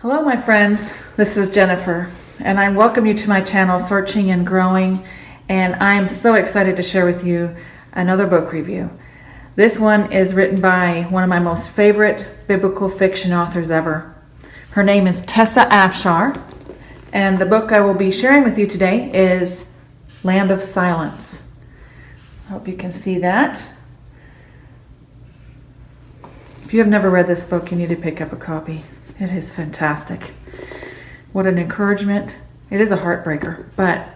Hello, my friends. This is Jennifer, and I welcome you to my channel, Searching and Growing, and I am so excited to share with you another book review. This one is written by one of my most favorite biblical fiction authors ever. Her name is Tessa Afshar, and the book I will be sharing with you today is Land of Silence. I hope you can see that. If you have never read this book, you need to pick up a copy. It is fantastic. What an encouragement. It is a heartbreaker, but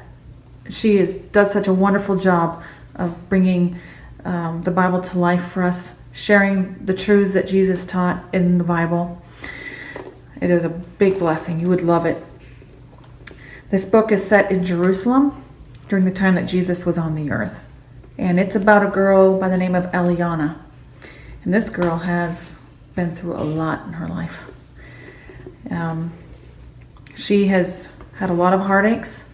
she does such a wonderful job of bringing the Bible to life for us, sharing the truths that Jesus taught in the Bible. It is a big blessing. You would love it. This book is set in Jerusalem during the time that Jesus was on the earth. And it's about a girl by the name of Eliana. And this girl has been through a lot in her life. She has had a lot of heartaches,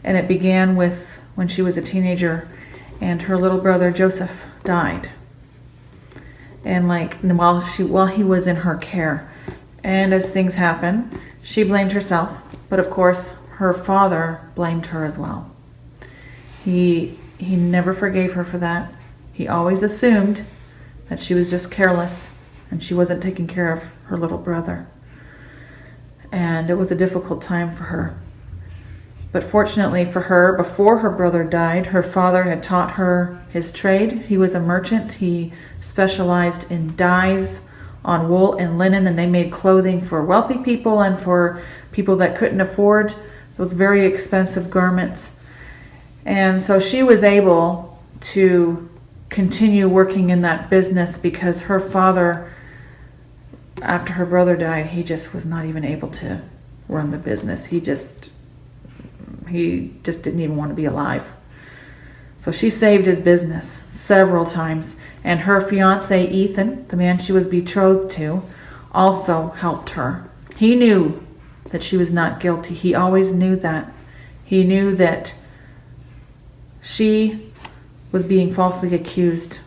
and it began with when she was a teenager and her little brother Joseph died, and while he was in her care. And as things happen, she blamed herself, but of course her father blamed her as well. He never forgave her for that. He always assumed that she was just careless and she wasn't taking care of her little brother. And it was a difficult time for her. But fortunately for her, before her brother died, her father had taught her his trade. He was a merchant. He specialized in dyes on wool and linen, and they made clothing for wealthy people and for people that couldn't afford those very expensive garments. And so she was able to continue working in that business because her father, after her brother died, he just was not even able to run the business. He just didn't even want to be alive. So she saved his business several times, and her fiance Ethan, the man she was betrothed to, also helped her. He knew that she was not guilty. He always knew that. He knew that she was being falsely accused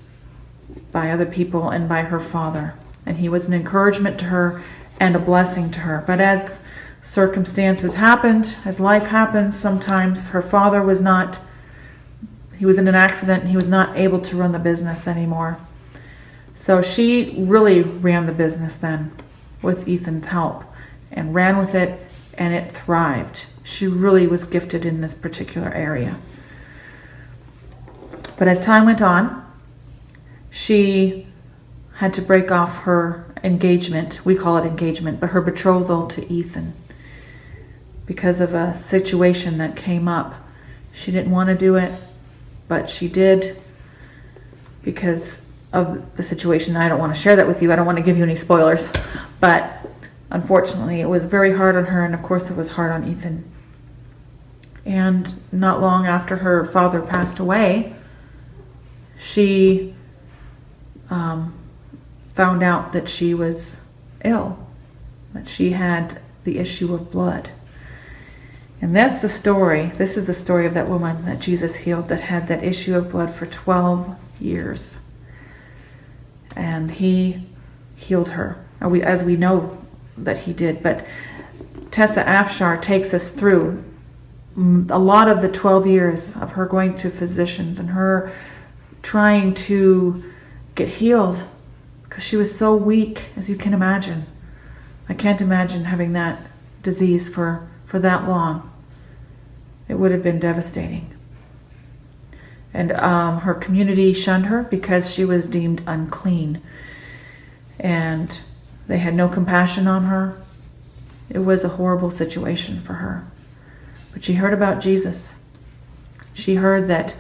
by other people and by her father. And he was an encouragement to her and a blessing to her. But as circumstances happened, as life happens, sometimes her father was he was in an accident and he was not able to run the business anymore. So she really ran the business then with Ethan's help and ran with it, and it thrived. She really was gifted in this particular area. But as time went on, she had to break off her engagement. We call it engagement, but her betrothal to Ethan because of a situation that came up. She didn't want to do it, but she did because of the situation. I don't want to share that with you. I don't want to give you any spoilers, but unfortunately it was very hard on her, and of course it was hard on Ethan. And not long after her father passed away, she found out that she was ill, that she had the issue of blood. And that's the story. This is the story of that woman that Jesus healed that had that issue of blood for 12 years. And he healed her, as we know that he did. But Tessa Afshar takes us through a lot of the 12 years of her going to physicians and her trying to get healed because she was so weak, as you can imagine. I can't imagine having that disease for that long. It would have been devastating. And her community shunned her because she was deemed unclean. And they had no compassion on her. It was a horrible situation for her. But she heard about Jesus. She heard that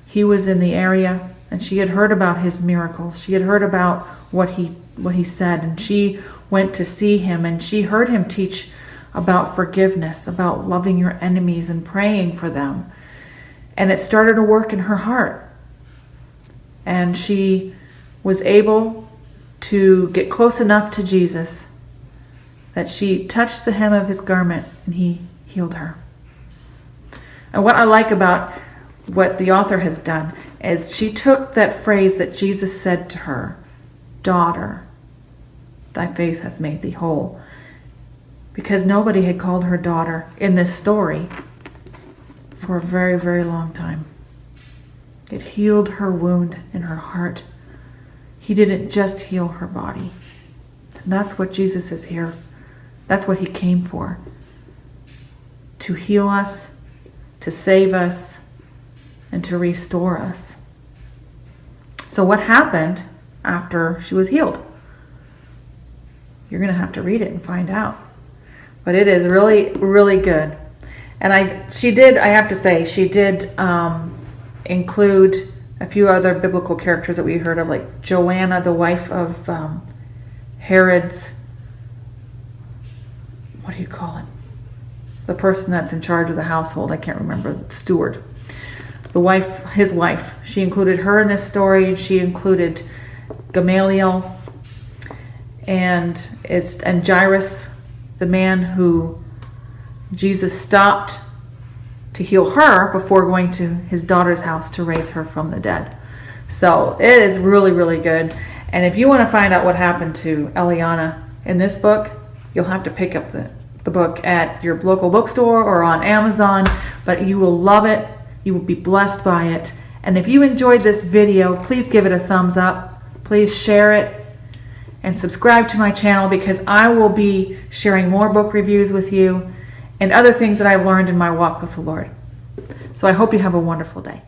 he was in the area, and she had heard about his miracles. She had heard about what he said, and she went to see him, and she heard him teach about forgiveness, about loving your enemies and praying for them. And it started to work in her heart. And she was able to get close enough to Jesus that she touched the hem of his garment and he healed her. And what I like about what the author has done is she took that phrase that Jesus said to her, "Daughter, thy faith hath made thee whole," because nobody had called her daughter in this story for a very, very long time. It healed her wound in her heart. He didn't just heal her body. And that's what Jesus is here. That's what he came for. To heal us, to save us, and to restore us. So what happened after she was healed? You're going to have to read it and find out. But it is really, really good. And I have to say, she did include a few other biblical characters that we heard of, like Joanna, the wife of Herod's, what do you call it? The person that's in charge of the household. I can't remember. The steward. His wife. She included her in this story. She included Gamaliel and Jairus, the man who Jesus stopped to heal her before going to his daughter's house to raise her from the dead. So it is really, really good. And if you want to find out what happened to Eliana in this book, you'll have to pick up the book at your local bookstore or on Amazon, but you will love it. You will be blessed by it. And if you enjoyed this video, please give it a thumbs up. Please share it and subscribe to my channel, because I will be sharing more book reviews with you and other things that I've learned in my walk with the Lord. So I hope you have a wonderful day.